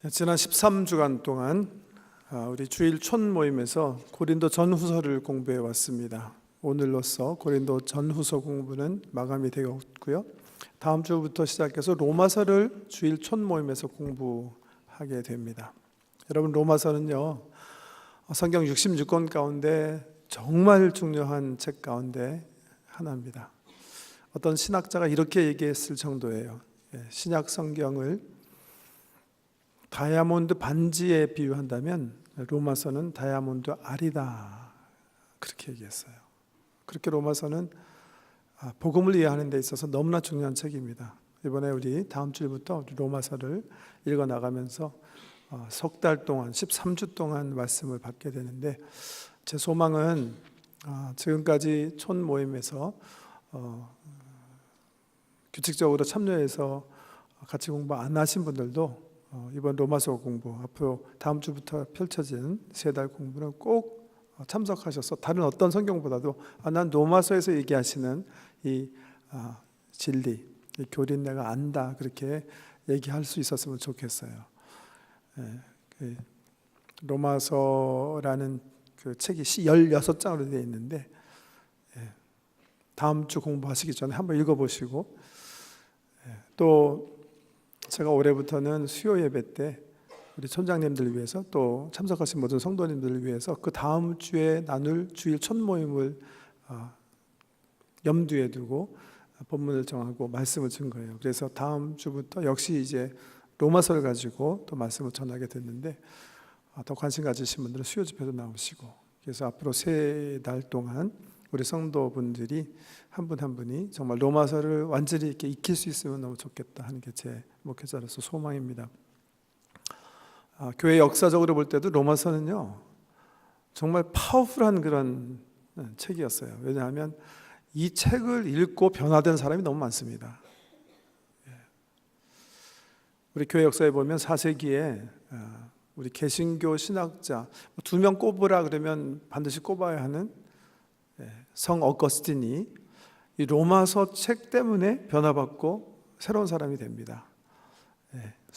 지난 13주간 동안 우리 주일 촌 모임에서 고린도 전후서를 공부해 왔습니다. 오늘로써 고린도 전후서 공부는 마감이 되었고요. 다음 주부터 시작해서 로마서를 주일 촌 모임에서 공부하게 됩니다. 여러분, 로마서는요, 성경 66권 가운데 정말 중요한 책 가운데 하나입니다. 어떤 신학자가 이렇게 얘기했을 정도예요. 신약 성경을 다이아몬드 반지에 비유한다면 로마서는 다이아몬드 알이다, 그렇게 얘기했어요. 그렇게 로마서는 복음을 이해하는 데 있어서 너무나 중요한 책입니다. 이번에 우리 다음 주부터 로마서를 읽어 나가면서 석 달 동안 13주 동안 말씀을 받게 되는데, 제 소망은 지금까지 촌 모임에서 규칙적으로 참여해서 같이 공부 안 하신 분들도 이번 로마서 공부, 앞으로 다음 주부터 펼쳐진 3달 공부는 꼭 참석하셔서 다른 어떤 성경보다도 난 로마서에서 얘기하시는 이 진리, 이 교리는 내가 안다, 그렇게 얘기할 수 있었으면 좋겠어요. 로마서라는 그 책이 16장으로 되어 있는데, 다음 주 공부하시기 전에 한번 읽어보시고, 또 제가 올해부터는 수요 예배 때 우리 촌장님들 위해서, 또 참석하신 모든 성도님들을 위해서 그 다음 주에 나눌 주일 촌 모임을 염두에 두고 본문을 정하고 말씀을 준 거예요. 그래서 다음 주부터 역시 이제 로마서를 가지고 또 말씀을 전하게 됐는데, 더 관심 가지신 분들은 수요 집회도 나오시고, 그래서 앞으로 3달 동안 우리 성도분들이 한 분 한 분이 정말 로마서를 완전히 이렇게 익힐 수 있으면 너무 좋겠다 하는 게 제 목회자로서 소망입니다. 교회 역사적으로 볼 때도 로마서는요, 정말 파워풀한 그런 책이었어요. 왜냐하면 이 책을 읽고 변화된 사람이 너무 많습니다. 우리 교회 역사에 보면 4세기에 우리 개신교 신학자 2명 꼽으라 그러면 반드시 꼽아야 하는 성 어거스틴이 이 로마서 책 때문에 변화받고 새로운 사람이 됩니다.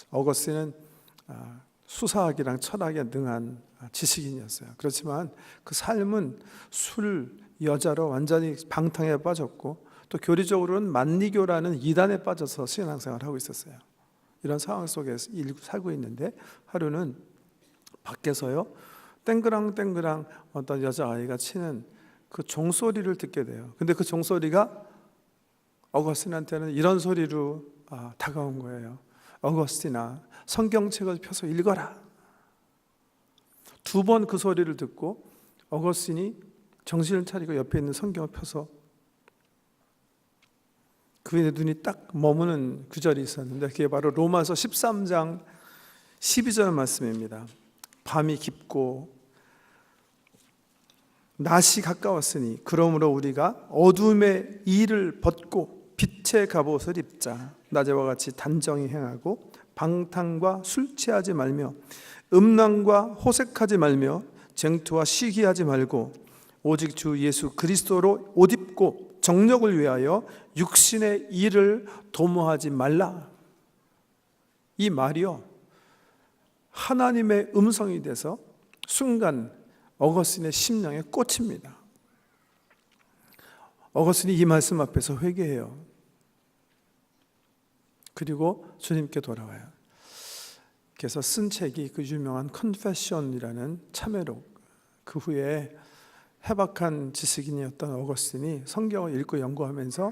어거스틴은 수사학이랑 철학에 능한 지식인이었어요. 그렇지만 그 삶은 술, 여자로 완전히 방탕에 빠졌고, 또 교리적으로는 만리교라는 이단에 빠져서 신앙생활을 하고 있었어요. 이런 상황 속에서 살고 있는데, 하루는 밖에서요, 땡그랑땡그랑 어떤 여자아이가 치는 그 종소리를 듣게 돼요. 근데 그 종소리가 어거스틴한테는 이런 소리로 다가온 거예요. 어거스틴아, 성경책을 펴서 읽어라. 2번 그 소리를 듣고 어거스틴이 정신을 차리고 옆에 있는 성경을 펴서, 그의 눈이 딱 머무는 구절이 있었는데, 그게 바로 로마서 13장 12절 말씀입니다. 밤이 깊고 낮이 가까웠으니 그러므로 우리가 어둠의 일을 벗고 빛의 갑옷을 입자. 낮에와 같이 단정히 행하고 방탕과 술 취하지 말며 음란과 호색하지 말며 쟁투와 시기하지 말고 오직 주 예수 그리스도로 옷 입고 정력을 위하여 육신의 일을 도모하지 말라. 이 말이요, 하나님의 음성이 돼서 순간 어거스틴의 심령에 꽂힙니다. 어거스틴이 이 말씀 앞에서 회개해요. 그리고 주님께 돌아와요. 그래서 쓴 책이 그 유명한 컨페션이라는 참회록. 그 후에 해박한 지식인이었던 어거스틴이 성경을 읽고 연구하면서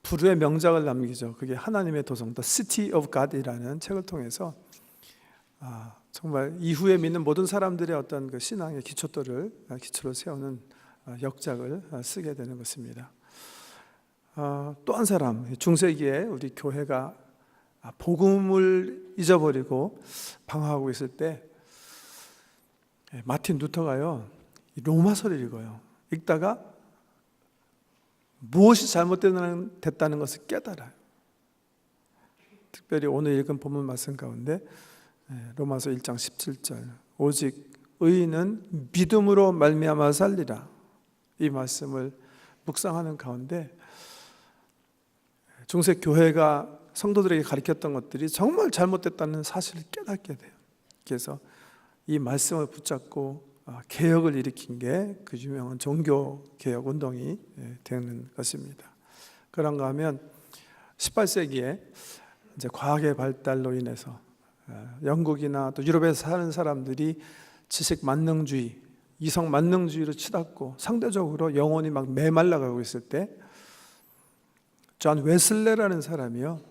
불후의 명작을 남기죠. 그게 하나님의 도성, The City of God이라는 책을 통해서 정말 이후에 믿는 모든 사람들의 어떤 그 신앙의 기초로 세우는 역작을 쓰게 되는 것입니다. 또 한 사람, 중세기에 우리 교회가 복음을 잊어버리고 방황하고 있을 때 마틴 루터가요, 로마서를 읽어요. 읽다가 무엇이 잘못됐다는 것을 깨달아요. 특별히 오늘 읽은 본문 말씀 가운데 로마서 1장 17절, 오직 의인은 믿음으로 말미암아 살리라, 이 말씀을 묵상하는 가운데 중세 교회가 성도들에게 가르쳤던 것들이 정말 잘못됐다는 사실을 깨닫게 돼요. 그래서 이 말씀을 붙잡고 개혁을 일으킨 게 그 유명한 종교개혁 운동이 되는 것입니다. 그런가 하면 18세기에 이제 과학의 발달로 인해서 영국이나 또 유럽에서 사는 사람들이 지식 만능주의, 이성 만능주의로 치닫고 상대적으로 영혼이 막 메말라가고 있을 때 존 웨슬레라는 사람이요,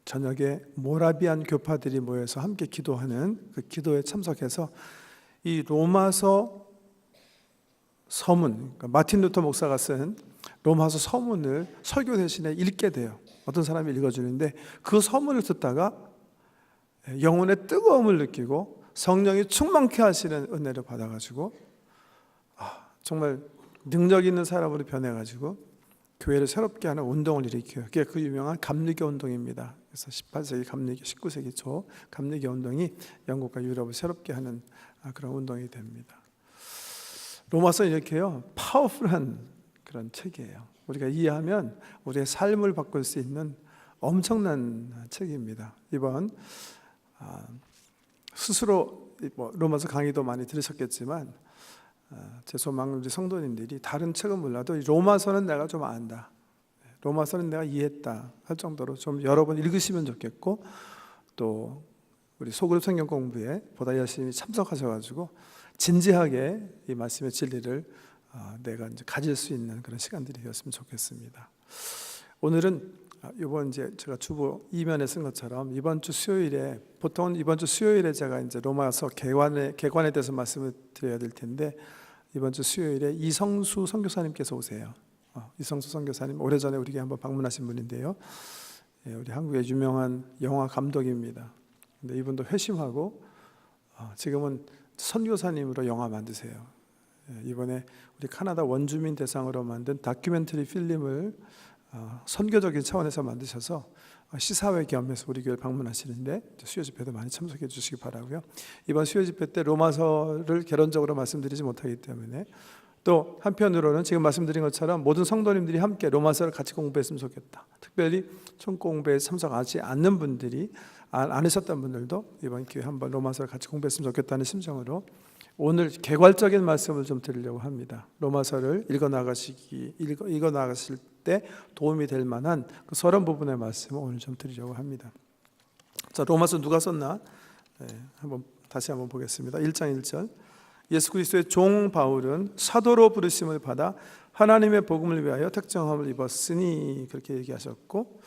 저녁에 모라비안 교파들이 모여서 함께 기도하는 그 기도에 참석해서 이 로마서 서문, 그러니까 마틴 루터 목사가 쓴 로마서 서문을 설교 대신에 읽게 돼요. 어떤 사람이 읽어주는데 그 서문을 듣다가 영혼의 뜨거움을 느끼고 성령이 충만케 하시는 은혜를 받아가지고 정말 능력 있는 사람으로 변해가지고 교회를 새롭게 하는 운동을 일으켜요. 그게 그 유명한 감리교 운동입니다. 그래서 18세기 감리교, 19세기 초 감리교 운동이 영국과 유럽을 새롭게 하는 그런 운동이 됩니다. 로마서는 이렇게요, 파워풀한 그런 책이에요. 우리가 이해하면 우리의 삶을 바꿀 수 있는 엄청난 책입니다. 이번 스스로 로마서 강의도 많이 들으셨겠지만 제 소망 우리 성도님들이 다른 책은 몰라도 로마서는 내가 좀 안다, 로마서는 내가 이해했다 할 정도로 좀 여러 번 읽으시면 좋겠고, 또 우리 소그룹 성경 공부에 보다 열심히 참석하셔가지고 진지하게 이 말씀의 진리를 내가 이제 가질 수 있는 그런 시간들이 되었으면 좋겠습니다. 오늘은 이번 이제 제가 주보 이면에 쓴 것처럼 이번 주 수요일에, 보통은 이번 주 수요일에 제가 이제 로마서 개관에 대해서 말씀을 드려야 될 텐데, 이번 주 수요일에 이성수 선교사님께서 오세요. 이성수 선교사님 오래전에 우리에게 한번 방문하신 분인데요, 우리 한국의 유명한 영화 감독입니다. 근데 이분도 회심하고 지금은 선교사님으로 영화 만드세요. 이번에 우리 카나다 원주민 대상으로 만든 다큐멘터리 필름을 선교적인 차원에서 만드셔서 시사회 겸해서 우리 교회를 방문하시는데 수요 집회도 많이 참석해 주시기 바라고요. 이번 수요 집회 때 로마서를 개론적으로 말씀드리지 못하기 때문에, 또 한편으로는 지금 말씀드린 것처럼 모든 성도님들이 함께 로마서를 같이 공부했으면 좋겠다. 특별히 총 공부에 참석하지 않는 분들이, 안 하셨던 분들도 이번 기회에 한번 로마서를 같이 공부했으면 좋겠다는 심정으로 오늘 개괄적인 말씀을 좀 드리려고 합니다. 로마서를 읽어 나가실 때 도움이 될 만한 그 서론 부분의 말씀을 오늘 좀 드리려고 합니다. 자, 로마서 누가 썼나? 다시 한번 보겠습니다. 1장 1절. 예수 그리스도의 종 바울은 사도로 부르심을 받아 하나님의 복음을 위하여 택정함을 입었으니, 그렇게 얘기하셨고,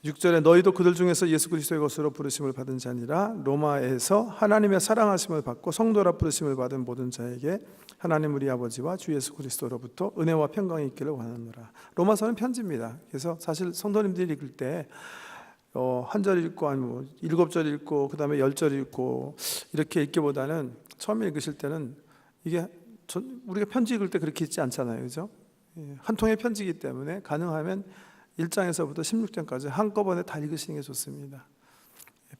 6절에 너희도 그들 중에서 예수 그리스도의 것으로 부르심을 받은 자니라. 로마에서 하나님의 사랑하심을 받고 성도라 부르심을 받은 모든 자에게 하나님 우리 아버지와 주 예수 그리스도로부터 은혜와 평강이 있기를 원하노라. 로마서는 편지입니다. 그래서 사실 성도님들이 읽을 때 한 절 읽고 아니면 7절 읽고 그 다음에 10절 읽고 이렇게 읽기보다는 처음에 읽으실 때는 이게 우리가 편지 읽을 때 그렇게 읽지 않잖아요, 그렇죠? 한 통의 편지이기 때문에 가능하면 1장에서부터 16장까지 한꺼번에 다 읽으시는 게 좋습니다.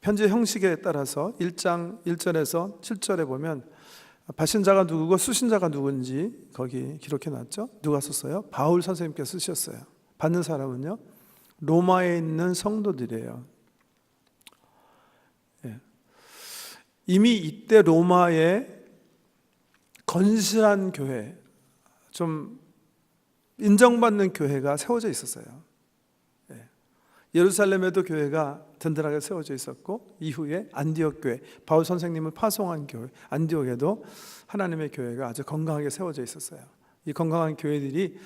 편지의 형식에 따라서 1장 1절에서 7절에 보면 발신자가 누구고 수신자가 누군지 거기 기록해 놨죠. 누가 썼어요? 바울 선생님께서 쓰셨어요. 받는 사람은요, 로마에 있는 성도들이에요. 이미 이때 로마에 건실한 교회, 좀 인정받는 교회가 세워져 있었어요. 예루살렘에도 교회가 든든하게 세워져 있었고, 이후에 안디옥 교회, 바울 선생님을 파송한 교회 안디옥에도 하나님의 교회가 아주 건강하게 세워져 있었어요. 이 건강한 교회들이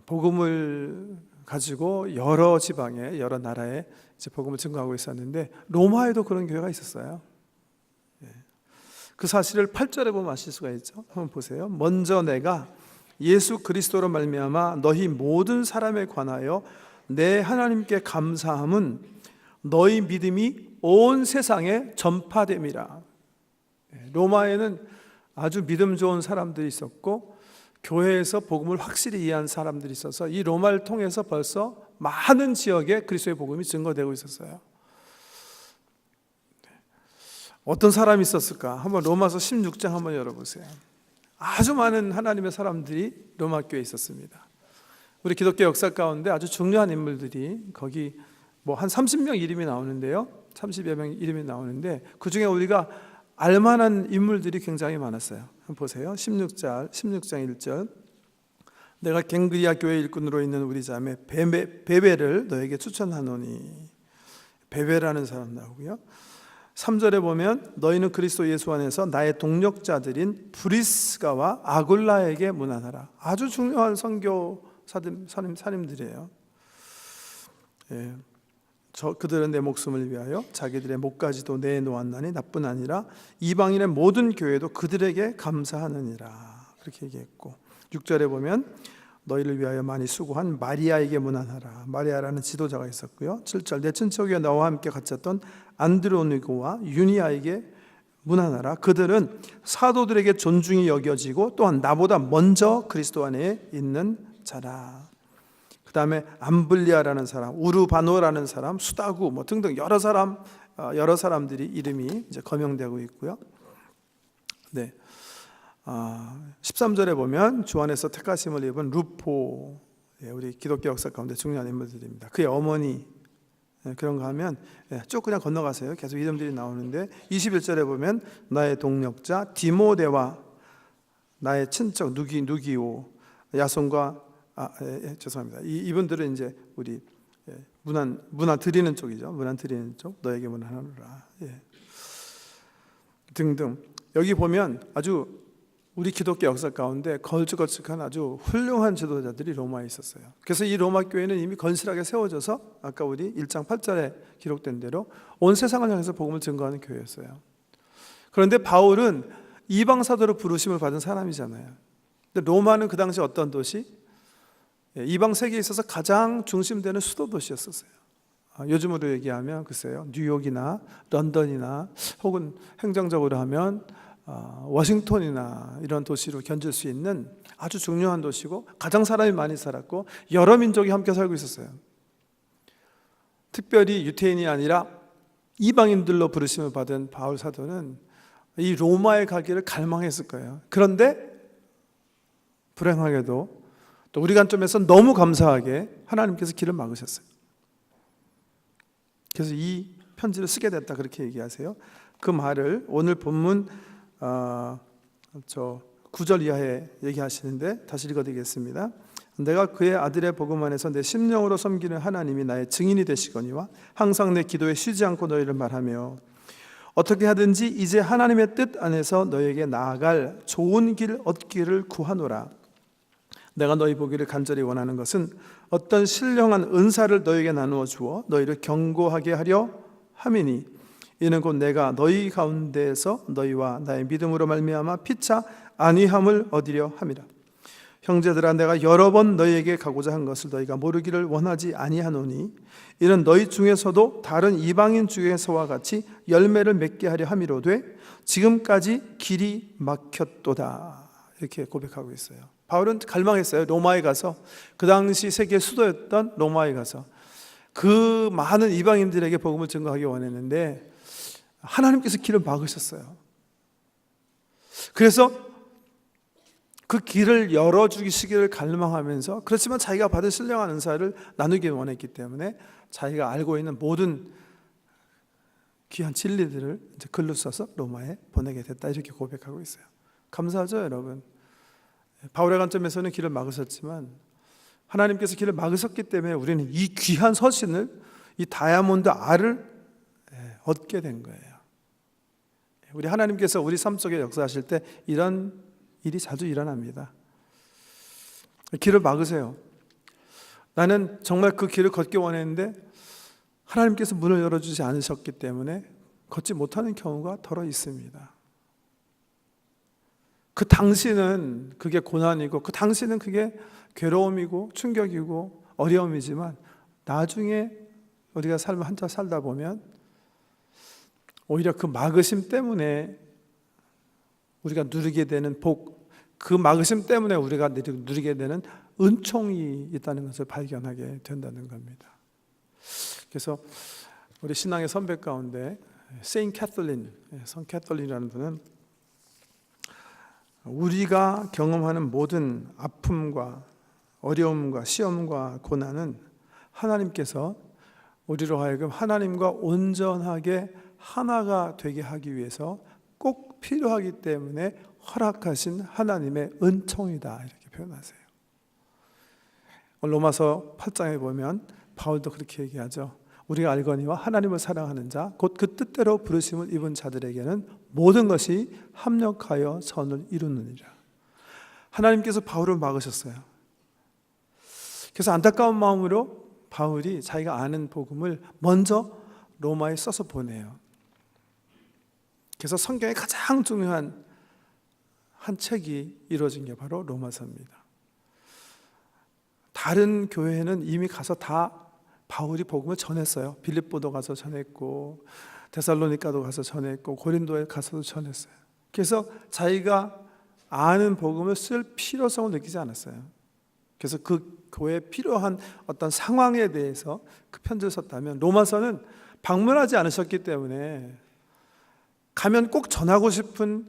복음을 가지고 여러 지방에, 여러 나라에 이제 복음을 증거하고 있었는데, 로마에도 그런 교회가 있었어요. 그 사실을 8절에 보면 아실 수가 있죠. 한번 보세요. 먼저 내가 예수 그리스도로 말미암아 너희 모든 사람에 관하여 내 하나님께 감사함은 너희 믿음이 온 세상에 전파됨이라. 로마에는 아주 믿음 좋은 사람들이 있었고, 교회에서 복음을 확실히 이해한 사람들이 있어서 이 로마를 통해서 벌써 많은 지역에 그리스도의 복음이 증거되고 있었어요. 어떤 사람이 있었을까? 한번 로마서 16장 한번 열어보세요. 아주 많은 하나님의 사람들이 로마 교회에 있었습니다. 우리 기독교 역사 가운데 아주 중요한 인물들이 거기 뭐 한 30명 이름이 나오는데요. 30여 명 이름이 나오는데 그중에 우리가 알만한 인물들이 굉장히 많았어요. 한번 보세요. 16장 1절. 내가 갱그리아 교회 일꾼으로 있는 우리 자매 베베를 너에게 추천하노니. 베베라는 사람 나오고요. 3절에 보면 너희는 그리스도 예수 안에서 나의 동력자들인 브리스가와 아굴라에게 문안하라. 아주 중요한 선교 사님들이에요. 예. 그들은 내 목숨을 위하여 자기들의 목까지도 내놓았나니 나뿐 아니라 이방인의 모든 교회도 그들에게 감사하느니라. 그렇게 얘기했고 6절에 보면 너희를 위하여 많이 수고한 마리아에게 문안하라. 마리아라는 지도자가 있었고요. 7절 내 친척이여 나와 함께 갇혔던 안드로니고와 유니아에게 문안하라. 그들은 사도들에게 존중이 여겨지고 또한 나보다 먼저 그리스도 안에 있는 자라. 그 다음에 암블리아라는 사람, 우르바노라는 사람, 수다구 뭐 등등 여러 사람들이 이름이 이제 거명되고 있고요. 네. 13절에 보면 주 안에서 택하심을 입은 루포, 우리 기독교 역사 가운데 중요한 인물들입니다. 그의 어머니, 그런 거 하면 쭉 그냥 건너가세요. 계속 이름들이 나오는데 21절에 보면 나의 동력자 디모데와 나의 친척 누기오 야손과 죄송합니다. 이분들은 이제 우리 문안 드리는 쪽이죠. 문안 드리는 쪽 너에게 문안하노라. 등등. 여기 보면 아주 우리 기독교 역사 가운데 걸쭉걸쭉한 아주 훌륭한 지도자들이 로마에 있었어요. 그래서 이 로마 교회는 이미 건실하게 세워져서 아까 우리 1장 8절에 기록된 대로 온 세상을 향해서 복음을 증거하는 교회였어요. 그런데 바울은 이방 사도로 부르심을 받은 사람이잖아요. 근데 로마는 그 당시 어떤 도시? 이방 세계에 있어서 가장 중심되는 수도 도시였었어요. 요즘으로 얘기하면 글쎄요, 뉴욕이나 런던이나 혹은 행정적으로 하면 워싱턴이나 이런 도시로 견줄 수 있는 아주 중요한 도시고 가장 사람이 많이 살았고 여러 민족이 함께 살고 있었어요. 특별히 유태인이 아니라 이방인들로 부르심을 받은 바울 사도는 이 로마에 가기를 갈망했을 거예요. 그런데 불행하게도 또 우리 관점에서 너무 감사하게 하나님께서 길을 막으셨어요. 그래서 이 편지를 쓰게 됐다 그렇게 얘기하세요. 그 말을 오늘 본문 9절 이하에 얘기하시는데 다시 읽어드리겠습니다. 내가 그의 아들의 복음 안에서 내 심령으로 섬기는 하나님이 나의 증인이 되시거니와 항상 내 기도에 쉬지 않고 너희를 말하며 어떻게 하든지 이제 하나님의 뜻 안에서 너에게 나아갈 좋은 길 얻기를 구하노라. 내가 너희 보기를 간절히 원하는 것은 어떤 신령한 은사를 너에게 나누어 주어 너희를 견고하게 하려 함이니 이는 곧 내가 너희 가운데에서 너희와 나의 믿음으로 말미암아 피차 안위함을 얻으려 함이라. 형제들아 내가 여러 번 너희에게 가고자 한 것을 너희가 모르기를 원하지 아니하노니 이는 너희 중에서도 다른 이방인 중에서와 같이 열매를 맺게 하려 함이로되 지금까지 길이 막혔도다. 이렇게 고백하고 있어요. 바울은 갈망했어요. 로마에 가서 그 당시 세계 수도였던 로마에 가서 그 많은 이방인들에게 복음을 증거하기 원했는데 하나님께서 길을 막으셨어요. 그래서 그 길을 열어주시기를 갈망하면서 그렇지만 자기가 받은 신령한 은사를 나누기 원했기 때문에 자기가 알고 있는 모든 귀한 진리들을 이제 글로 써서 로마에 보내게 됐다 이렇게 고백하고 있어요. 감사하죠 여러분. 바울의 관점에서는 길을 막으셨지만 하나님께서 길을 막으셨기 때문에 우리는 이 귀한 서신을 이 다이아몬드 알을 얻게 된 거예요. 우리 하나님께서 우리 삶 속에 역사하실 때 이런 일이 자주 일어납니다. 길을 막으세요. 나는 정말 그 길을 걷기 원했는데 하나님께서 문을 열어주지 않으셨기 때문에 걷지 못하는 경우가 더러 있습니다. 그 당시는 그게 고난이고 그 당시는 그게 괴로움이고 충격이고 어려움이지만 나중에 우리가 삶을 한참 살다 보면 오히려 그 막으심 때문에 우리가 누리게 되는 복, 그 막으심 때문에 우리가 누리게 되는 은총이 있다는 것을 발견하게 된다는 겁니다. 그래서 우리 신앙의 선배 가운데 세인 캐톨린, 성 캐톨린이라는 분은 우리가 경험하는 모든 아픔과 어려움과 시험과 고난은 하나님께서 우리로 하여금 하나님과 온전하게 하나가 되게 하기 위해서 꼭 필요하기 때문에 허락하신 하나님의 은총이다, 이렇게 표현하세요. 로마서 8장에 보면 바울도 그렇게 얘기하죠. 우리가 알거니와 하나님을 사랑하는 자 곧 그 뜻대로 부르심을 입은 자들에게는 모든 것이 합력하여 선을 이루느니라. 하나님께서 바울을 막으셨어요. 그래서 안타까운 마음으로 바울이 자기가 아는 복음을 먼저 로마에 써서 보내요. 그래서 성경의 가장 중요한 한 책이 이루어진 게 바로 로마서입니다. 다른 교회는 이미 가서 다 바울이 복음을 전했어요. 빌립보도 가서 전했고 데살로니가도 가서 전했고 고린도에 가서도 전했어요. 그래서 자기가 아는 복음을 쓸 필요성을 느끼지 않았어요. 그래서 그 교회에 필요한 어떤 상황에 대해서 그 편지를 썼다면, 로마서는 방문하지 않으셨기 때문에 가면 꼭 전하고 싶은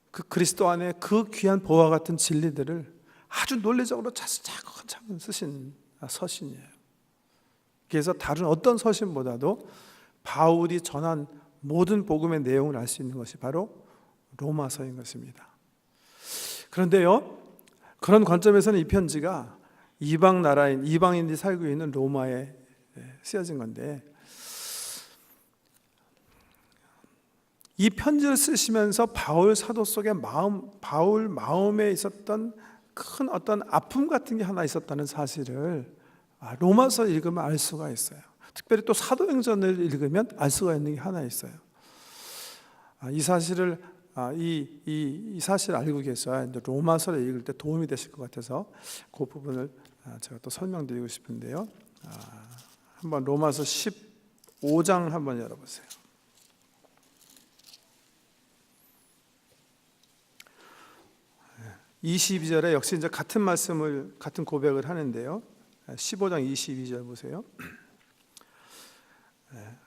그 그리스도 안에 그 귀한 보화 같은 진리들을 아주 논리적으로 차근차근 쓰신 서신이에요. 그래서 다른 어떤 서신보다도 바울이 전한 모든 복음의 내용을 알 수 있는 것이 바로 로마서인 것입니다. 그런데요, 그런 관점에서는 이 편지가 이방 나라인, 이방인들이 살고 있는 로마에 쓰여진 건데, 이 편지를 쓰시면서 바울 사도 속에 바울 마음에 있었던 큰 어떤 아픔 같은 게 하나 있었다는 사실을 로마서 읽으면 알 수가 있어요. 특별히 또 사도행전을 읽으면 알 수가 있는 게 하나 있어요. 이 사실을 이 사실을 알고 계셔야 로마서를 읽을 때 도움이 되실 것 같아서 그 부분을 제가 또 설명드리고 싶은데요. 한번 로마서 15장 한번 열어보세요. 22절에 역시 이제 같은 말씀을, 같은 고백을 하는데요. 15장 22절 보세요.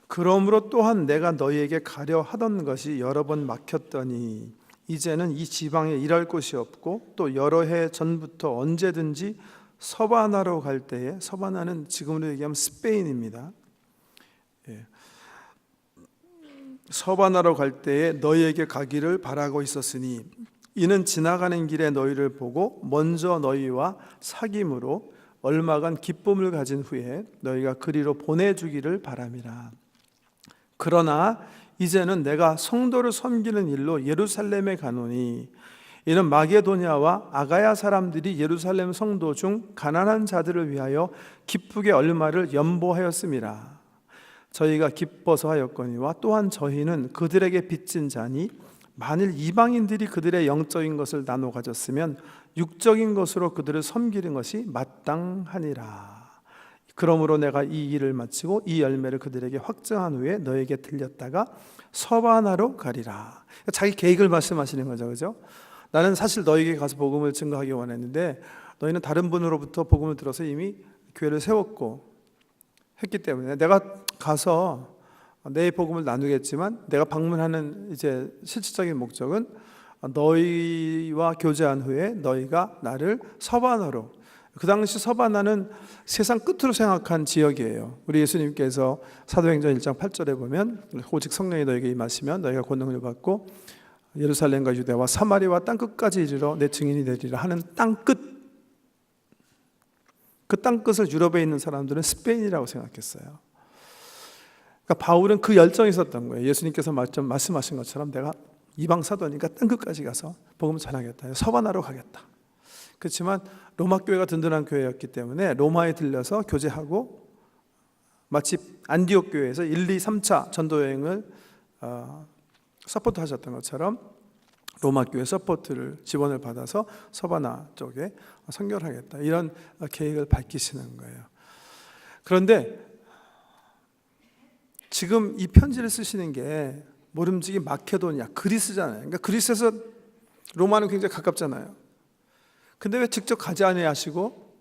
그러므로 또한 내가 너희에게 가려 하던 것이 여러 번 막혔더니 이제는 이 지방에 일할 곳이 없고 또 여러 해 전부터 언제든지 서바나로 갈 때에, 서바나는 지금으로 얘기하면 스페인입니다. 서바나로 갈 때에 너희에게 가기를 바라고 있었으니 이는 지나가는 길에 너희를 보고 먼저 너희와 사귐으로 얼마간 기쁨을 가진 후에 너희가 그리로 보내주기를 바람이라. 그러나 이제는 내가 성도를 섬기는 일로 예루살렘에 가노니 이는 마게도냐와 아가야 사람들이 예루살렘 성도 중 가난한 자들을 위하여 기쁘게 얼마를 연보하였음이라. 저희가 기뻐서 하였거니와 또한 저희는 그들에게 빚진 자니 만일 이방인들이 그들의 영적인 것을 나눠 가졌으면 육적인 것으로 그들을 섬기는 것이 마땅하니라. 그러므로 내가 이 일을 마치고 이 열매를 그들에게 확증한 후에 너에게 들렸다가 서바나로 가리라. 자기 계획을 말씀하시는 거죠, 그죠? 나는 사실 너에게 가서 복음을 증거하기 원했는데 너희는 다른 분으로부터 복음을 들어서 이미 교회를 세웠고 했기 때문에 내가 가서 내 복음을 나누겠지만 내가 방문하는 이제 실질적인 목적은 너희와 교제한 후에 너희가 나를 서바나로, 그 당시 서바나는 세상 끝으로 생각한 지역이에요. 우리 예수님께서 사도행전 1장 8절에 보면 오직 성령이 너희에게 임하시면 너희가 권능을 받고 예루살렘과 유대와 사마리아와 땅끝까지 이르러 내 증인이 되리라 하는 땅끝, 그 땅끝을 유럽에 있는 사람들은 스페인이라고 생각했어요. 그러니까 바울은 그 열정이 있었던 거예요. 예수님께서 말씀하신 것처럼 내가 이방 사도니까 땅끝까지 가서 복음을 전하겠다, 서바나로 가겠다. 그렇지만 로마 교회가 든든한 교회였기 때문에 로마에 들려서 교제하고 마치 안디옥 교회에서 1, 2, 3차 전도 여행을 서포트 하셨던 것처럼 로마 교회 서포트를, 지원을 받아서 서바나 쪽에 선교하겠다, 이런 계획을 밝히시는 거예요. 그런데 지금 이 편지를 쓰시는 게 모름지기 마케도니아, 그리스잖아요. 그러니까 그리스에서 로마는 굉장히 가깝잖아요. 근데 왜 직접 가지 아니하시고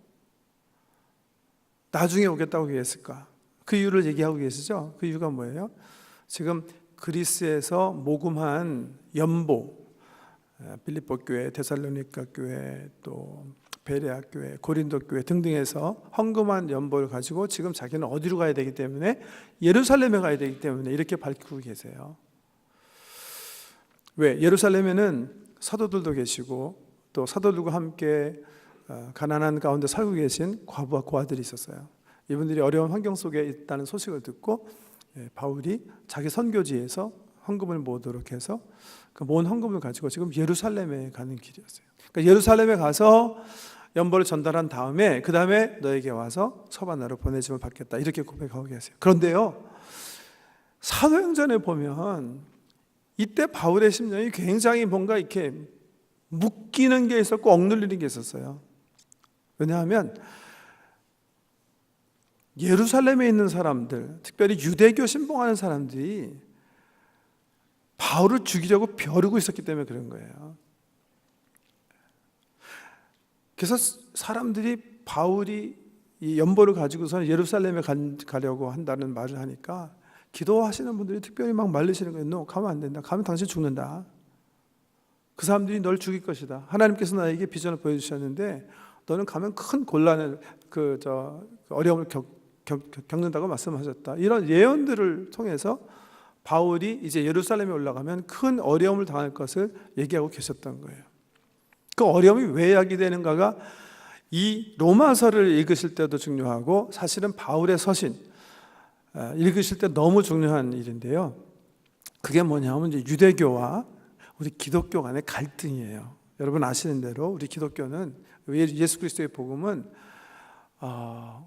나중에 오겠다고 얘기했을까? 그 이유를 얘기하고 계시죠? 그 이유가 뭐예요? 지금 그리스에서 모금한 연보, 빌립보 교회, 데살로니가 교회, 또 베레아 교회, 고린도 교회 등등에서 헌금한 연보를 가지고 지금 자기는 어디로 가야 되기 때문에 예루살렘에 가야 되기 때문에 이렇게 밝히고 계세요. 왜? 예루살렘에는 사도들도 계시고 또 사도들과 함께 가난한 가운데 살고 계신 과부와 고아들이 있었어요. 이분들이 어려운 환경 속에 있다는 소식을 듣고 바울이 자기 선교지에서 헌금을 모으도록 해서 그 모은 헌금을 가지고 지금 예루살렘에 가는 길이었어요. 그러니까 예루살렘에 가서 연보를 전달한 다음에 그 다음에 너에게 와서 서바나로 보내짐을 받겠다 이렇게 고백하고 계세요. 그런데요, 사도행전에 보면 이때 바울의 심령이 굉장히 뭔가 이렇게 묶이는 게 있었고 억눌리는 게 있었어요. 왜냐하면 예루살렘에 있는 사람들, 특별히 유대교 신봉하는 사람들이 바울을 죽이려고 벼르고 있었기 때문에 그런 거예요. 그래서 사람들이 바울이 이 연보를 가지고서 예루살렘에 가려고 한다는 말을 하니까 기도하시는 분들이 특별히 막 말리시는 거예요. 너 가면 안 된다. 가면 당신 죽는다. 그 사람들이 널 죽일 것이다. 하나님께서 나에게 비전을 보여주셨는데 너는 가면 큰 곤란을 어려움을 겪는다고 말씀하셨다. 이런 예언들을 통해서 바울이 이제 예루살렘에 올라가면 큰 어려움을 당할 것을 얘기하고 계셨던 거예요. 그 어려움이 왜 야기되는가가 이 로마서를 읽으실 때도 중요하고 사실은 바울의 서신 읽으실 때 너무 중요한 일인데요. 그게 뭐냐면 이제 유대교와 우리 기독교 간의 갈등이에요. 여러분 아시는 대로 우리 기독교는 예수 그리스도의 복음은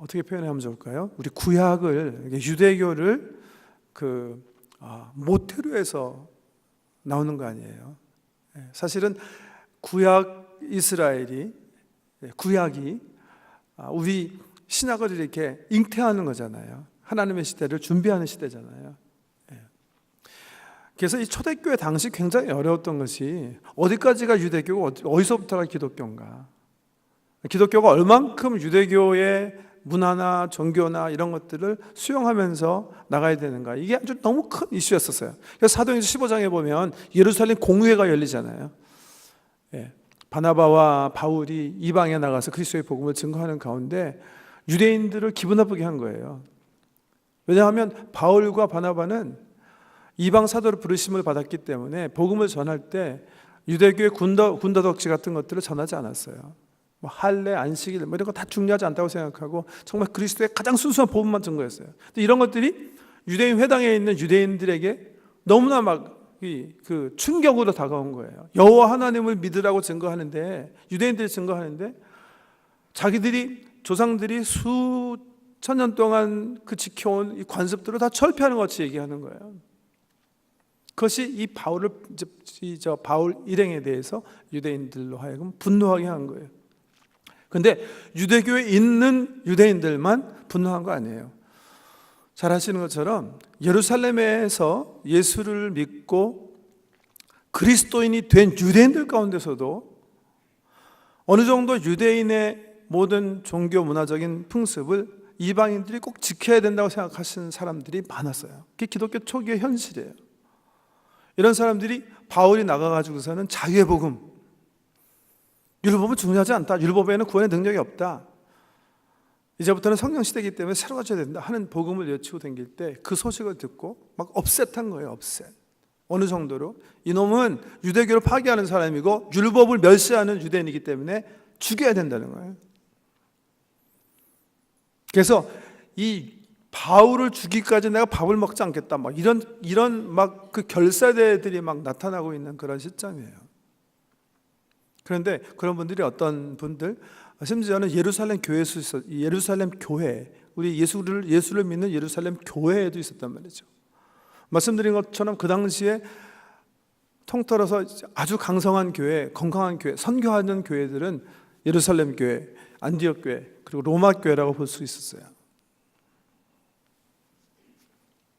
어떻게 표현하면 좋을까요? 우리 구약을 유대교를 모태로 해서 나오는 거 아니에요. 사실은 구약 이스라엘이 구약이 우리 신약을 이렇게 잉태하는 거잖아요. 하나님의 시대를 준비하는 시대잖아요. 그래서 이 초대교회 당시 굉장히 어려웠던 것이 어디까지가 유대교고 어디서부터가 기독교인가. 기독교가 얼만큼 유대교의 문화나 종교나 이런 것들을 수용하면서 나가야 되는가. 이게 아주 너무 큰 이슈였었어요. 그래서 사도행전 15장에 보면 예루살렘 공회가 열리잖아요. 바나바와 바울이 이방에 나가서 그리스도의 복음을 증거하는 가운데 유대인들을 기분 나쁘게 한 거예요. 왜냐하면 바울과 바나바는 이방 사도로 부르심을 받았기 때문에 복음을 전할 때 유대교의 군더덕지 같은 것들을 전하지 않았어요. 할례, 안식일 이런 거 다 중요하지 않다고 생각하고 정말 그리스도의 가장 순수한 복음만 증거했어요. 근데 이런 것들이 유대인 회당에 있는 유대인들에게 너무나 그 충격으로 다가온 거예요. 여호와 하나님을 믿으라고 증거하는데 유대인들이 증거하는데 자기들이 조상들이 수천 년 동안 그 지켜온 이 관습들을 다 철폐하는 것 같이 얘기하는 거예요. 그것이 이 바울 일행에 대해서 유대인들로 하여금 분노하게 한 거예요. 그런데 유대교에 있는 유대인들만 분노한 거 아니에요. 잘 아시는 것처럼 예루살렘에서 예수를 믿고 그리스도인이 된 유대인들 가운데서도 어느 정도 유대인의 모든 종교 문화적인 풍습을 이방인들이 꼭 지켜야 된다고 생각하시는 사람들이 많았어요. 그게 기독교 초기의 현실이에요. 이런 사람들이 바울이 나가가지고서는 자유의 복음, 율법은 중요하지 않다. 율법에는 구원의 능력이 없다. 이제부터는 성령 시대이기 때문에 새로워져야 된다 하는 복음을 외치고 다닐 때 그 소식을 듣고 막 업셋한 거예요. 업셋. 어느 정도로 이놈은 유대교를 파괴하는 사람이고 율법을 멸시하는 유대인이기 때문에 죽여야 된다는 거예요. 그래서 이 바울을 죽이기까지 내가 밥을 먹지 않겠다. 막 이런 막 그 결사대들이 막 나타나고 있는 그런 시점이에요. 그런데 그런 분들이 어떤 분들, 심지어는 예루살렘 교회, 우리 예수를 믿는 예루살렘 교회에도 있었단 말이죠. 말씀드린 것처럼 그 당시에 통틀어서 아주 강성한 교회, 건강한 교회, 선교하는 교회들은 예루살렘 교회, 안디옥 교회, 그리고 로마 교회라고 볼 수 있었어요.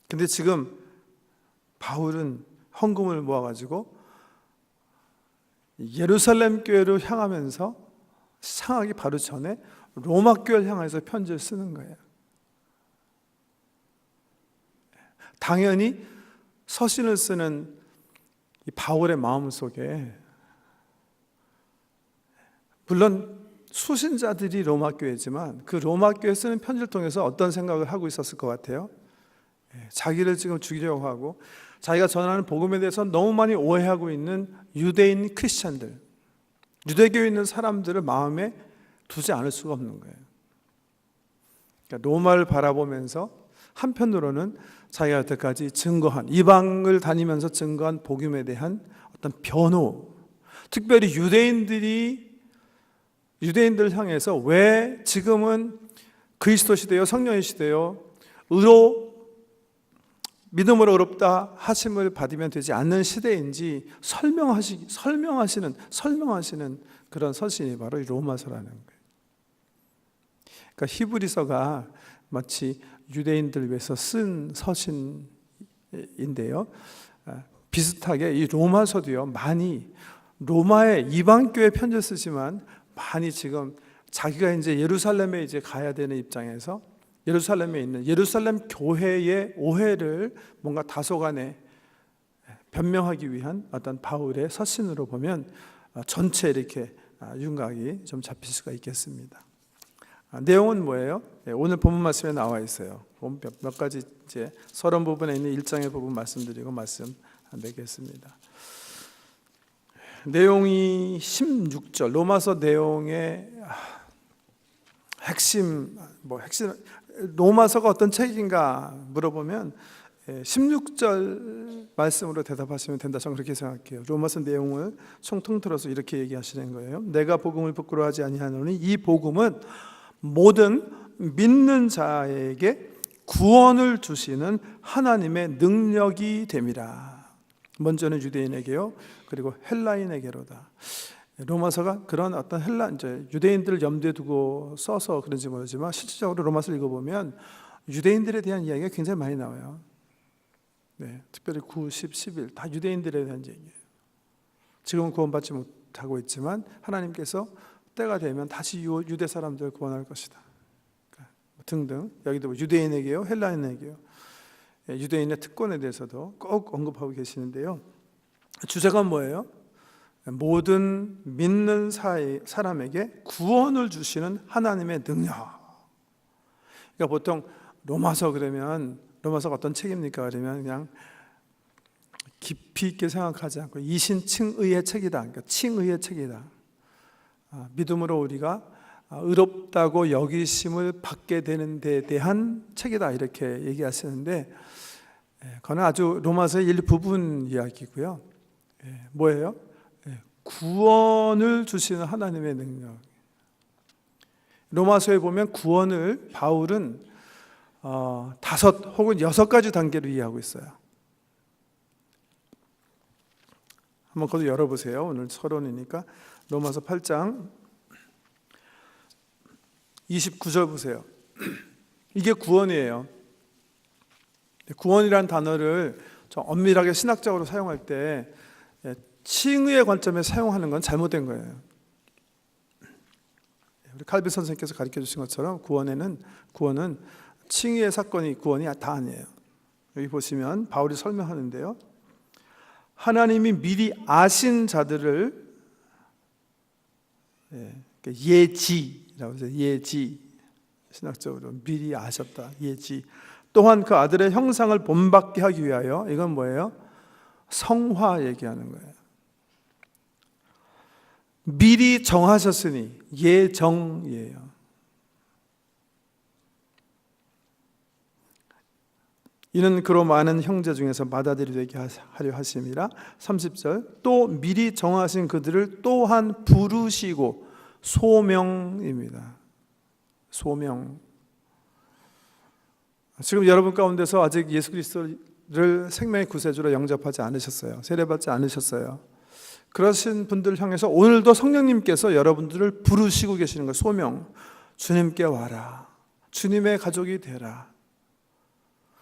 근데 지금 바울은 헌금을 모아가지고 예루살렘 교회로 향하면서 상하기 바로 전에 로마 교회를 향해서 편지를 쓰는 거예요. 당연히 서신을 쓰는 이 바울의 마음 속에 물론 수신자들이 로마 교회지만 그 로마 교회 쓰는 편지를 통해서 어떤 생각을 하고 있었을 것 같아요? 자기를 지금 죽이려고 하고 자기가 전하는 복음에 대해서 너무 많이 오해하고 있는 유대인 크리스찬들, 유대교에 있는 사람들을 마음에 두지 않을 수가 없는 거예요. 그러니까 로마를 바라보면서 한편으로는 자기가 여태까지 증거한, 이방을 다니면서 증거한 복음에 대한 어떤 변호, 특별히 유대인들 향해서 왜 지금은 그리스도 시대요, 성령의 시대요, 믿음으로 의롭다 하심을 받으면 되지 않는 시대인지 설명하시는 그런 서신이 바로 이 로마서라는 거예요. 그러니까 히브리서가 마치 유대인들 위해서 쓴 서신인데요. 비슷하게 이 로마서도요, 많이 로마의 이방교회 편지를 쓰지만 많이 지금 자기가 이제 예루살렘에 이제 가야 되는 입장에서 예루살렘에 있는 예루살렘 교회의 오해를 뭔가 다소간에 변명하기 위한 어떤 바울의 서신으로 보면 전체 이렇게 윤곽이 좀 잡힐 수가 있겠습니다. 내용은 뭐예요? 오늘 본문 말씀에 나와 있어요. 몇 가지 이제 서론 부분에 있는 1장의 부분 말씀드리고 말씀 맺겠습니다. 내용이 16절 로마서 내용의 핵심 로마서가 어떤 책인가 물어보면 16절 말씀으로 대답하시면 된다. 저는 그렇게 생각해요. 로마서 내용을 총통틀어서 이렇게 얘기하시는 거예요. 내가 복음을 부끄러워하지 아니하노니 이 복음은 모든 믿는 자에게 구원을 주시는 하나님의 능력이 됨이라. 먼저는 유대인에게요, 그리고 헬라인에게로다. 로마서가 그런 어떤 이제 유대인들을 염두에 두고 써서 그런지 모르지만 실질적으로 로마서를 읽어보면 유대인들에 대한 이야기가 굉장히 많이 나와요. 특별히 9, 10, 11 다 유대인들에 대한 얘기예요. 지금은 구원받지 못하고 있지만 하나님께서 때가 되면 다시 유대 사람들을 구원할 것이다. 등등. 여기도 유대인에게요, 헬라인에게요. 유대인의 특권에 대해서도 꼭 언급하고 계시는데요. 주제가 뭐예요? 모든 믿는 사람에게 구원을 주시는 하나님의 능력. 그러니까 보통 로마서 그러면 로마서가 어떤 책입니까? 그러면 그냥 깊이 있게 생각하지 않고 이신칭의의 책이다. 그러니까 칭의의 책이다. 믿음으로 우리가 의롭다고 여기심을 받게 되는 데 대한 책이다. 이렇게 얘기하시는데 그건 아주 로마서의 일부분 이야기고요. 뭐예요? 구원을 주시는 하나님의 능력. 로마서에 보면 구원을 바울은 5 혹은 6가지 단계로 이해하고 있어요. 한번 그것도 열어보세요. 오늘 서론이니까 로마서 8장 29절 보세요. 이게 구원이에요. 구원이라는 단어를 좀 엄밀하게 신학적으로 사용할 때 칭의의 관점에 사용하는 건 잘못된 거예요. 우리 칼빈 선생님께서 가르쳐 주신 것처럼 구원은 칭의의 사건이 구원이 다 아니에요. 여기 보시면 바울이 설명하는데요. 하나님이 미리 아신 자들을 예지라고 해서 예지, 신학적으로 미리 아셨다. 예지. 또한 그 아들의 형상을 본받게 하기 위하여, 이건 뭐예요? 성화 얘기하는 거예요. 미리 정하셨으니 예정이에요. 이는 그로 많은 형제 중에서 맏아들이 하려 하심이라. 30절 또 미리 정하신 그들을 또한 부르시고, 소명입니다. 소명. 지금 여러분 가운데서 아직 예수 그리스도를 생명의 구세주로 영접하지 않으셨어요. 세례받지 않으셨어요. 그러신 분들을 향해서 오늘도 성령님께서 여러분들을 부르시고 계시는 거예요. 소명. 주님께 와라. 주님의 가족이 되라.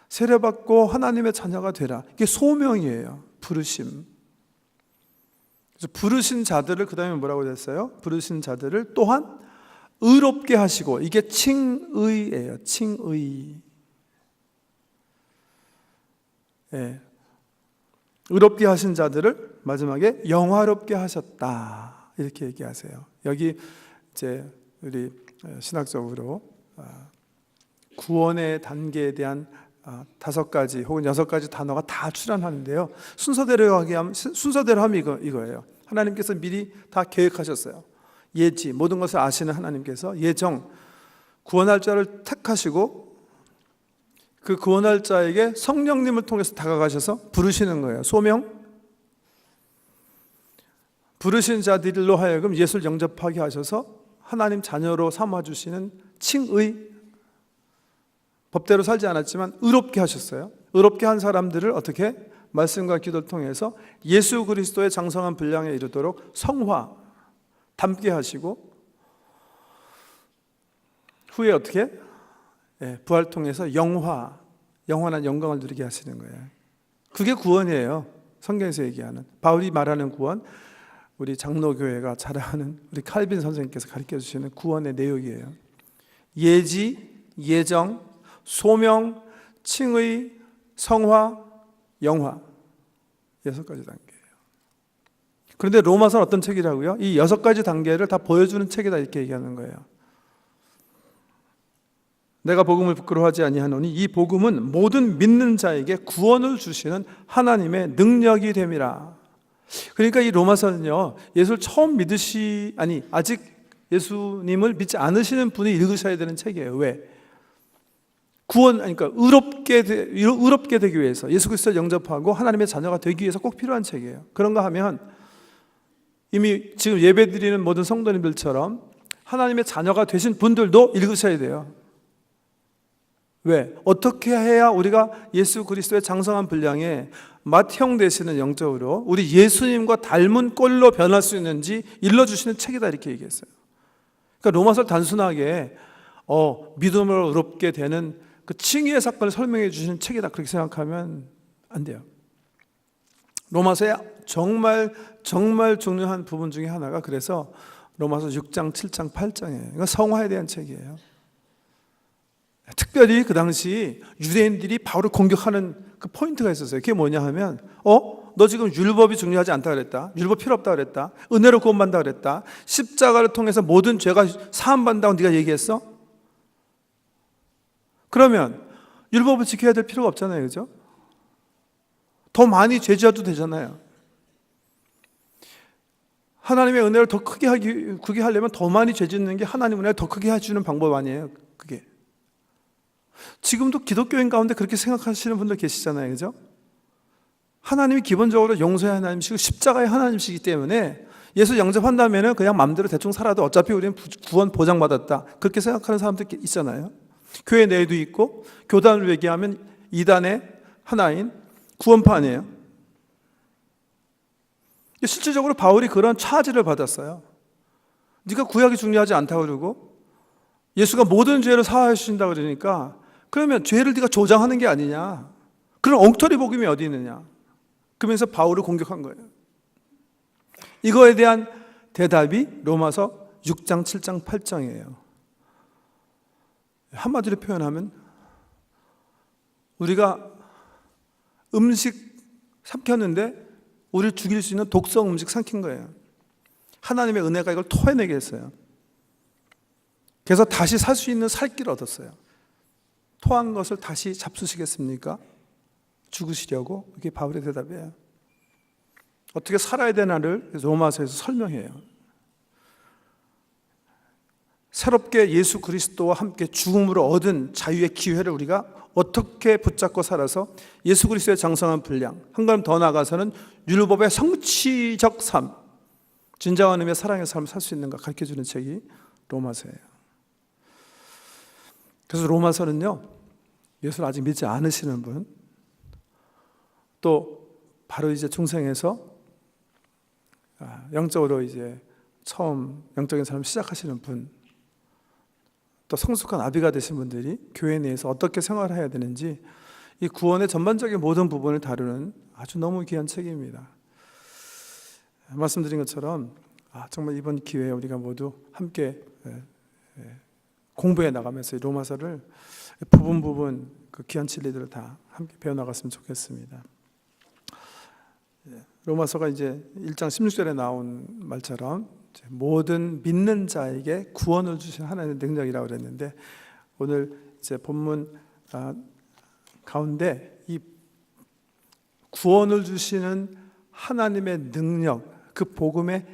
세례받고 하나님의 자녀가 되라. 이게 소명이에요. 부르심. 그래서 부르신 자들을 그 다음에 뭐라고 됐어요? 부르신 자들을 또한 의롭게 하시고, 이게 칭의예요. 칭의. 의롭게 하신 자들을 마지막에 영화롭게 하셨다. 이렇게 얘기하세요. 여기 이제 우리 신학적으로 구원의 단계에 대한 5가지 혹은 6가지 단어가 다 출현하는데요. 순서대로 하면 이거예요. 하나님께서 미리 다 계획하셨어요. 예지, 모든 것을 아시는 하나님께서 예정, 구원할 자를 택하시고 그 구원할 자에게 성령님을 통해서 다가가셔서 부르시는 거예요. 소명, 부르신 자들로 하여금 예수를 영접하게 하셔서 하나님 자녀로 삼아주시는 칭의, 법대로 살지 않았지만 의롭게 하셨어요. 의롭게 한 사람들을 어떻게? 말씀과 기도를 통해서 예수 그리스도의 장성한 분량에 이르도록 성화, 닮게 하시고 후에 어떻게? 부활 통해서 영원한 영광을 누리게 하시는 거예요. 그게 구원이에요. 성경에서 얘기하는, 바울이 말하는 구원, 우리 장로교회가 자랑하는 우리 칼빈 선생님께서 가르쳐 주시는 구원의 내용이에요. 예지, 예정, 소명, 칭의, 성화, 영화, 6가지 단계예요. 그런데 로마서는 어떤 책이라고요? 이 6가지 단계를 다 보여주는 책이다, 이렇게 얘기하는 거예요. 내가 복음을 부끄러워하지 아니하노니 이 복음은 모든 믿는 자에게 구원을 주시는 하나님의 능력이 됨이라. 그러니까 이 로마서는요, 예수를 처음 아직 예수님을 믿지 않으시는 분이 읽으셔야 되는 책이에요. 왜? 그러니까 의롭게 되기 위해서, 예수 그리스도를 영접하고 하나님의 자녀가 되기 위해서 꼭 필요한 책이에요. 그런가 하면 이미 지금 예배드리는 모든 성도님들처럼 하나님의 자녀가 되신 분들도 읽으셔야 돼요. 왜? 어떻게 해야 우리가 예수 그리스도의 장성한 분량에 맏형 되시는 영적으로 우리 예수님과 닮은 꼴로 변할 수 있는지 일러주시는 책이다, 이렇게 얘기했어요. 그러니까 로마서를 단순하게 믿음으로 의롭게 되는 그 칭의의 사건을 설명해 주시는 책이다, 그렇게 생각하면 안 돼요. 로마서의 정말 중요한 부분 중에 하나가 그래서 로마서 6장, 7장, 8장이에요. 이건 성화에 대한 책이에요. 특별히 그 당시 유대인들이 바울을 공격하는 그 포인트가 있었어요. 그게 뭐냐 하면 너 지금 율법이 중요하지 않다 그랬다, 율법 필요 없다 그랬다, 은혜로 구원받는다 그랬다, 십자가를 통해서 모든 죄가 사함받는다고 네가 얘기했어? 그러면 율법을 지켜야 될 필요가 없잖아요, 그죠? 더 많이 죄 지어도 되잖아요. 하나님의 은혜를 더 크게 하려면 더 많이 죄 짓는 게 하나님 은혜를 더 크게 해주는 방법 아니에요, 그게. 지금도 기독교인 가운데 그렇게 생각하시는 분들 계시잖아요, 그죠? 하나님이 기본적으로 용서의 하나님이시고 십자가의 하나님이시기 때문에 예수 영접한다면 그냥 마음대로 대충 살아도 어차피 우리는 구원 보장받았다, 그렇게 생각하는 사람들 있잖아요. 교회 내에도 있고, 교단을 얘기하면 이단의 하나인 구원파네요. 실질적으로 바울이 그런 차지를 받았어요. 네가 구약이 중요하지 않다고 그러고 예수가 모든 죄를 사하여 주신다 그러니까 그러면 죄를 네가 조장하는 게 아니냐, 그런 엉터리 복음이 어디 있느냐, 그러면서 바울을 공격한 거예요. 이거에 대한 대답이 로마서 6장, 7장, 8장이에요. 한마디로 표현하면 우리가 음식 삼켰는데 우리를 죽일 수 있는 독성 음식 삼킨 거예요. 하나님의 은혜가 이걸 토해내게 했어요. 그래서 다시 살 수 있는 살 길을 얻었어요. 토한 것을 다시 잡수시겠습니까? 죽으시려고? 이게 바울의 대답이에요. 어떻게 살아야 되나를 로마서에서 설명해요. 새롭게 예수 그리스도와 함께 죽음으로 얻은 자유의 기회를 우리가 어떻게 붙잡고 살아서 예수 그리스도의 장성한 분량, 한 걸음 더 나아가서는 율법의 성취적 삶, 진정한 의미의 사랑의 삶을 살 수 있는가 가르쳐주는 책이 로마서예요. 그래서 로마서는요, 예수를 아직 믿지 않으시는 분, 또 바로 이제 중생에서 영적으로 이제 처음 영적인 삶을 시작하시는 분, 또 성숙한 아비가 되신 분들이 교회 내에서 어떻게 생활을 해야 되는지 이 구원의 전반적인 모든 부분을 다루는 아주 너무 귀한 책입니다. 말씀드린 것처럼 정말 이번 기회에 우리가 모두 함께 공부해 나가면서 로마서를 부분 그 귀한 진리들을 다 함께 배워나갔으면 좋겠습니다. 로마서가 이제 1장 16절에 나온 말처럼 모든 믿는 자에게 구원을 주신 하나님의 능력이라고 그랬는데, 오늘 이제 본문 가운데 이 구원을 주시는 하나님의 능력, 그 복음의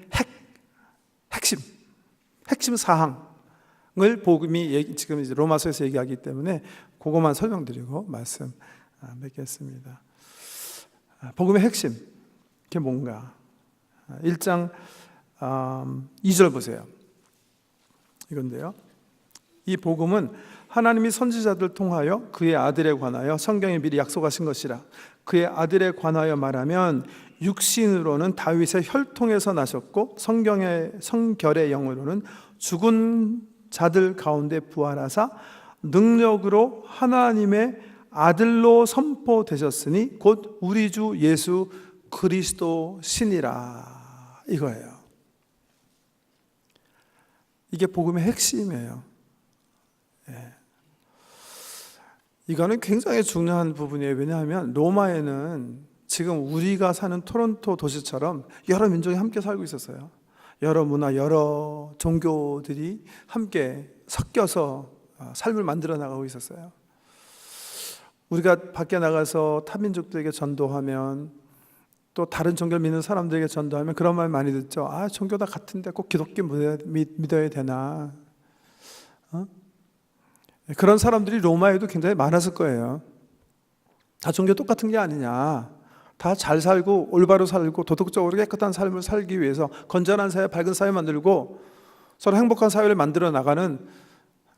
핵심 사항을 복음이 지금 이제 로마서에서 얘기하기 때문에 그것만 설명드리고 말씀 맺겠습니다. 복음의 핵심, 그게 뭔가? 1장 2절 보세요. 이건데요. 이 복음은 하나님이 선지자들 통하여 그의 아들에 관하여 성경에 미리 약속하신 것이라. 그의 아들에 관하여 말하면 육신으로는 다윗의 혈통에서 나셨고 성결의 영으로는 죽은 자들 가운데 부활하사 능력으로 하나님의 아들로 선포되셨으니 곧 우리 주 예수 그리스도 신이라, 이거예요. 이게 복음의 핵심이에요. 이거는 굉장히 중요한 부분이에요. 왜냐하면 로마에는 지금 우리가 사는 토론토 도시처럼 여러 민족이 함께 살고 있었어요. 여러 문화, 여러 종교들이 함께 섞여서 삶을 만들어 나가고 있었어요. 우리가 밖에 나가서 타민족들에게 전도하면, 또 다른 종교를 믿는 사람들에게 전도하면 그런 말 많이 듣죠. 종교 다 같은데 꼭 기독교 믿어야 되나? 그런 사람들이 로마에도 굉장히 많았을 거예요. 다 종교 똑같은 게 아니냐, 다 잘 살고 올바로 살고 도덕적으로 깨끗한 삶을 살기 위해서 건전한 사회, 밝은 사회 만들고 서로 행복한 사회를 만들어 나가는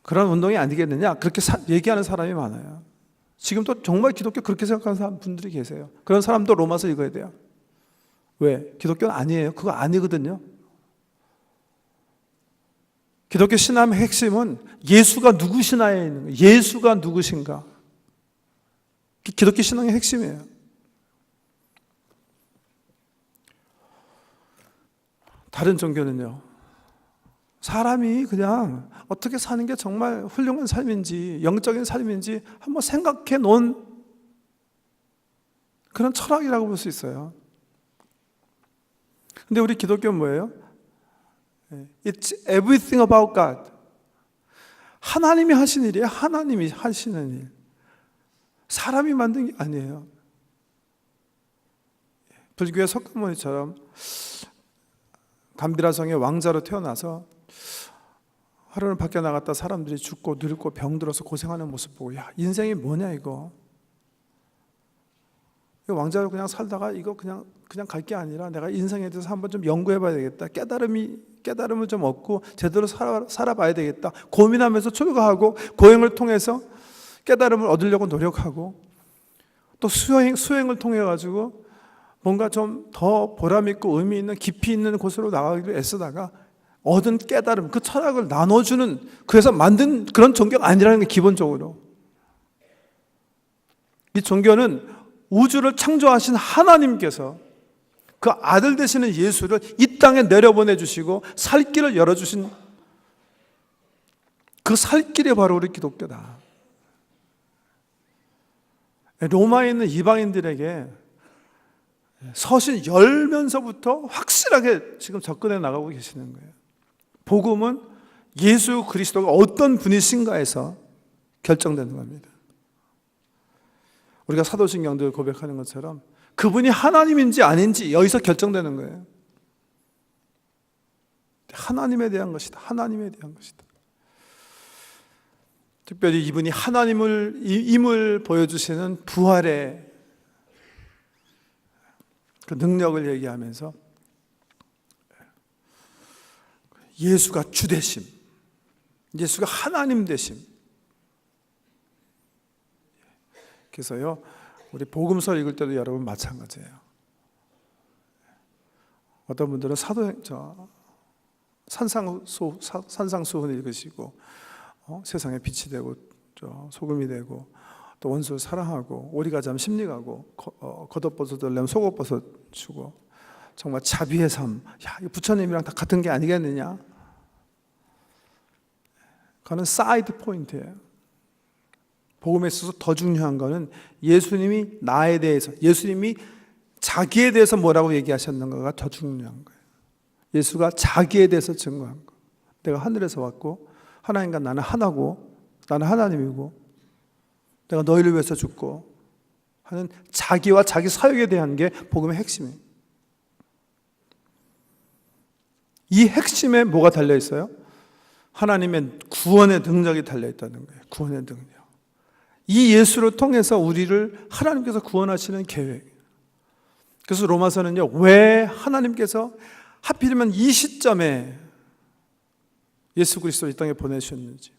그런 운동이 아니겠느냐, 그렇게 얘기하는 사람이 많아요. 지금도 정말 기독교 그렇게 생각하는 분들이 계세요. 그런 사람도 로마서 읽어야 돼요. 왜? 기독교는 아니에요. 그거 아니거든요. 기독교 신앙의 핵심은 예수가 누구시나에 있는 거예요. 예수가 누구신가? 기독교 신앙의 핵심이에요. 다른 종교는요, 사람이 그냥 어떻게 사는 게 정말 훌륭한 삶인지, 영적인 삶인지 한번 생각해 놓은 그런 철학이라고 볼 수 있어요. 근데 우리 기독교는 뭐예요? It's everything about God. 하나님이 하신 일이에요. 하나님이 하시는 일. 사람이 만든 게 아니에요. 불교의 석가모니처럼 감비라성의 왕자로 태어나서 하루는 밖에 나갔다 사람들이 죽고 늙고 병들어서 고생하는 모습 보고, 야, 인생이 뭐냐 이거. 왕자로 그냥 살다가 이거 그냥 갈 게 아니라 내가 인생에 대해서 한번 좀 연구해 봐야 되겠다. 깨달음을 좀 얻고 제대로 살아봐야 되겠다. 고민하면서 출가하고 고행을 통해서 깨달음을 얻으려고 노력하고, 또 수행을 통해 가지고 뭔가 좀 더 보람 있고 의미 있는 깊이 있는 곳으로 나가기로 애쓰다가 얻은 깨달음, 그 철학을 나눠주는, 그래서 만든 그런 종교가 아니라는 게 기본적으로. 이 종교는 우주를 창조하신 하나님께서 그 아들 되시는 예수를 이 땅에 내려보내 주시고 살 길을 열어주신 그 살 길이 바로 우리 기독교다. 로마에 있는 이방인들에게 서신 열면서부터 확실하게 지금 접근해 나가고 계시는 거예요. 복음은 예수 그리스도가 어떤 분이신가에서 결정되는 겁니다. 우리가 사도신경들 고백하는 것처럼 그분이 하나님인지 아닌지 여기서 결정되는 거예요. 하나님에 대한 것이다. 하나님에 대한 것이다. 특별히 이분이 하나님을 보여주시는 부활의 그 능력을 얘기하면서 예수가 주 되심, 예수가 하나님 되심. 그래서요, 우리 복음서 읽을 때도 여러분 마찬가지예요. 어떤 분들은 산상수훈 읽으시고 세상에 빛이 되고 소금이 되고 또 원수를 사랑하고 오리가 잠 심리가고 겉옷벗어 들려면 속옷벗어 주고 정말 자비의 삶, 야, 이 부처님이랑 다 같은 게 아니겠느냐? 그거는 사이드 포인트예요. 복음에 있어서 더 중요한 거는 예수님이 나에 대해서, 예수님이 자기에 대해서 뭐라고 얘기하셨는가가 더 중요한 거예요. 예수가 자기에 대해서 증거한 거. 내가 하늘에서 왔고 하나님과 나는 하나고 나는 하나님이고 내가 너희를 위해서 죽고 하는 자기와 자기 사역에 대한 게 복음의 핵심이에요. 이 핵심에 뭐가 달려있어요? 하나님의 구원의 능력이 달려있다는 거예요. 구원의 능력. 이 예수를 통해서 우리를 하나님께서 구원하시는 계획. 그래서 로마서는요, 왜 하나님께서 하필이면 이 시점에 예수 그리스도를 이 땅에 보내셨는지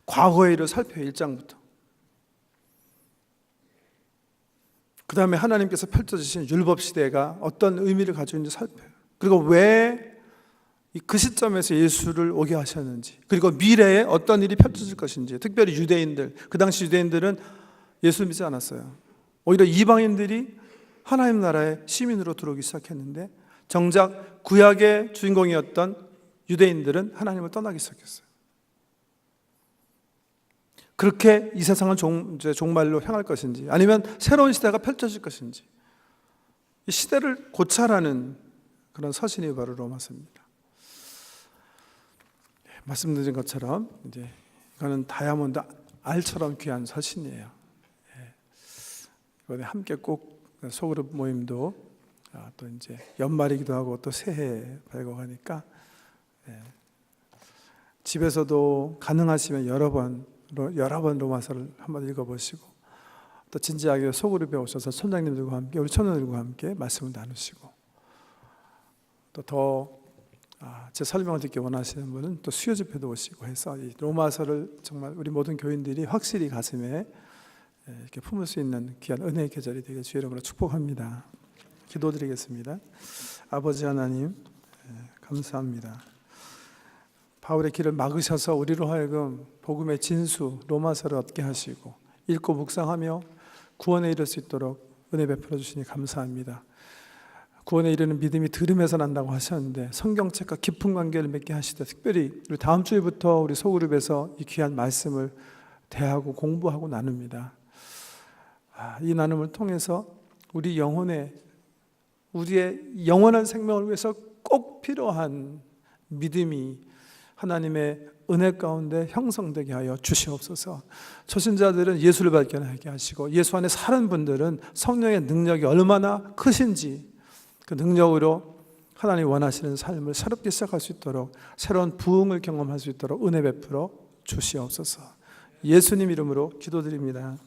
과거의 일을 살펴요. 1장부터. 그 다음에 하나님께서 펼쳐주신 율법시대가 어떤 의미를 가지고 있는지 살펴요. 그리고 왜 그 시점에서 예수를 오게 하셨는지, 그리고 미래에 어떤 일이 펼쳐질 것인지. 특별히 유대인들, 그 당시 유대인들은 예수를 믿지 않았어요. 오히려 이방인들이 하나님 나라의 시민으로 들어오기 시작했는데 정작 구약의 주인공이었던 유대인들은 하나님을 떠나기 시작했어요. 그렇게 이 세상은 종말로 향할 것인지, 아니면 새로운 시대가 펼쳐질 것인지, 이 시대를 고찰하는 그런 서신이 바로 로마서입니다. 말씀드린 것처럼 이제 이거는 다이아몬드 알처럼 귀한 서신이에요. 이번에 함께 꼭 소그룹 모임도 또 이제 연말이기도 하고 또 새해 발곡하니까 집에서도 가능하시면 여러 번 로마서를 한번 읽어보시고 또 진지하게 소그룹에 오셔서 천장님들과 함께 우리 청년들과 함께 말씀을 나누시고 또 더 제 설명을 듣기 원하시는 분은 또 수요 집회도 오시고 해서 이 로마서를 정말 우리 모든 교인들이 확실히 가슴에 이렇게 품을 수 있는 귀한 은혜의 계절이 되게 주의 이름으로 축복합니다. 기도드리겠습니다. 아버지 하나님, 감사합니다. 바울의 길을 막으셔서 우리로 하여금 복음의 진수 로마서를 얻게 하시고 읽고 묵상하며 구원에 이를 수 있도록 은혜 베풀어 주시니 감사합니다. 구원에 이르는 믿음이 들음에서 난다고 하셨는데 성경책과 깊은 관계를 맺게 하시되 특별히 우리 다음 주부터 우리 소그룹에서 이 귀한 말씀을 대하고 공부하고 나눕니다. 이 나눔을 통해서 우리의 영원한 생명을 위해서 꼭 필요한 믿음이 하나님의 은혜 가운데 형성되게 하여 주시옵소서. 초신자들은 예수를 발견하게 하시고 예수 안에 사는 분들은 성령의 능력이 얼마나 크신지 그 능력으로 하나님 원하시는 삶을 새롭게 시작할 수 있도록 새로운 부흥을 경험할 수 있도록 은혜 베풀어 주시옵소서. 예수님 이름으로 기도드립니다.